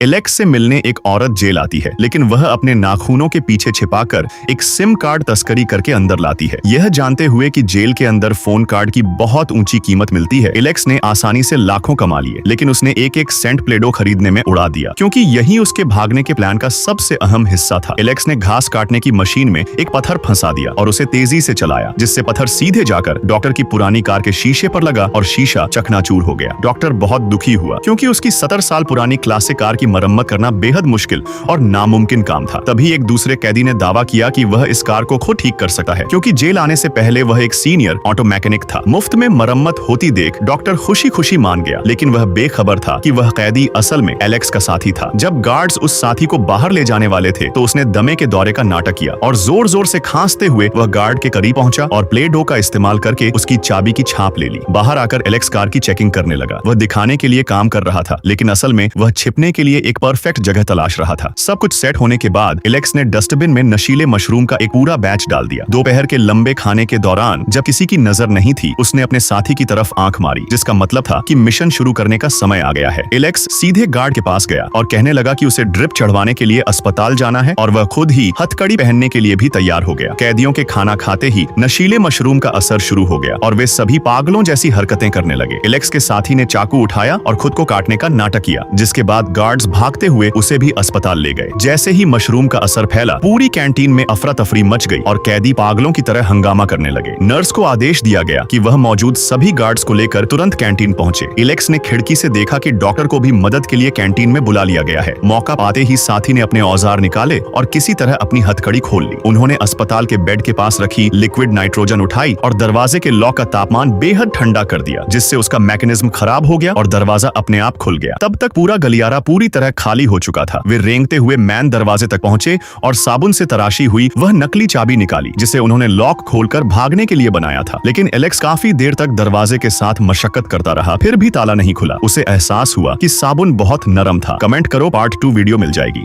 Alex से मिलने एक औरत जेल आती है, लेकिन वह अपने नाखूनों के पीछे छिपाकर एक सिम कार्ड तस्करी करके अंदर लाती है। यह जानते हुए कि जेल के अंदर फोन कार्ड की बहुत ऊंची कीमत मिलती है, एलेक्स ने आसानी से लाखों कमा लिए, लेकिन उसने एक एक सेंट प्लेडो खरीदने में उड़ा दिया, क्योंकि यही उसके भागने के प्लान का सबसे अहम हिस्सा था। एलेक्स ने घास काटने की मशीन में एक पत्थर फंसा दिया और उसे तेजी से चलाया, जिससे पत्थर सीधे जाकर डॉक्टर की पुरानी कार के शीशे पर लगा और शीशा चकनाचूर हो गया। डॉक्टर बहुत दुखी हुआ, क्योंकि उसकी 70 साल पुरानी क्लासिक कार की मरम्मत करना बेहद मुश्किल और नामुमकिन काम था। तभी एक दूसरे कैदी ने दावा किया कि वह इस कार को खुद ठीक कर सकता है, क्योंकि जेल आने से पहले वह एक सीनियर ऑटो मैकेनिक था। मुफ्त में मरम्मत होती देख डॉक्टर खुशी खुशी मान गया, लेकिन वह बेखबर था कि वह कैदी असल में एलेक्स का साथी था। जब गार्ड्स उस साथी को बाहर ले जाने वाले थे, तो उसने दमे के दौरे का नाटक किया और जोर जोर से खांसते हुए वह गार्ड के करीब पहुंचा और प्ले डो का इस्तेमाल करके उसकी चाबी की छाप ले ली। बाहर आकर एलेक्स कार की चेकिंग करने लगा। वह दिखाने के लिए काम कर रहा था, लेकिन असल में वह छिपने के लिए एक परफेक्ट जगह तलाश रहा था। सब कुछ सेट होने के बाद एलेक्स ने डस्टबिन में नशीले मशरूम का एक पूरा बैच डाल दिया। दोपहर के लंबे खाने के दौरान जब किसी की नजर नहीं थी, उसने अपने साथी की तरफ आंख मारी, जिसका मतलब था कि मिशन शुरू करने का समय आ गया है। एलेक्स सीधे गार्ड के पास गया और कहने लगा कि उसे ड्रिप चढ़वाने के लिए अस्पताल जाना है, और वह खुद ही हथकड़ी पहनने के लिए भी तैयार हो गया। कैदियों के खाना खाते ही नशीले मशरूम का असर शुरू हो गया और वे सभी पागलों जैसी हरकतें करने लगे। एलेक्स के साथी ने चाकू उठाया और खुद को काटने का नाटक किया, जिसके बाद गार्ड्स भागते हुए उसे भी अस्पताल ले गए। जैसे ही मशरूम का असर फैला, पूरी कैंटीन में अफरा तफरी मच गई और कैदी पागलों की तरह हंगामा करने लगे। नर्स को आदेश दिया गया कि वह मौजूद सभी गार्ड्स को लेकर तुरंत कैंटीन पहुंचे। एलेक्स ने खिड़की से देखा कि डॉक्टर को भी मदद के लिए कैंटीन में बुला लिया गया है। मौका पाते ही साथी ने अपने औजार निकाले और किसी तरह अपनी हथकड़ी खोल ली। उन्होंने अस्पताल के बेड के पास रखी लिक्विड नाइट्रोजन उठाई और दरवाजे के लॉक का तापमान बेहद ठंडा कर दिया, जिससे उसका मैकेनिज्म खराब हो गया और दरवाजा अपने आप खुल गया। तब तक पूरा गलियारा पूरी तरह खाली हो चुका था। वे रेंगते हुए मैन दरवाजे तक पहुंचे और साबुन से तराशी हुई वह नकली चाबी निकाली, जिसे उन्होंने लॉक खोलकर भागने के लिए बनाया था। लेकिन एलेक्स काफी देर तक दरवाजे के साथ मशक्कत करता रहा, फिर भी ताला नहीं खुला। उसे एहसास हुआ कि साबुन बहुत नरम था। कमेंट करो, पार्ट 2 वीडियो मिल जाएगी।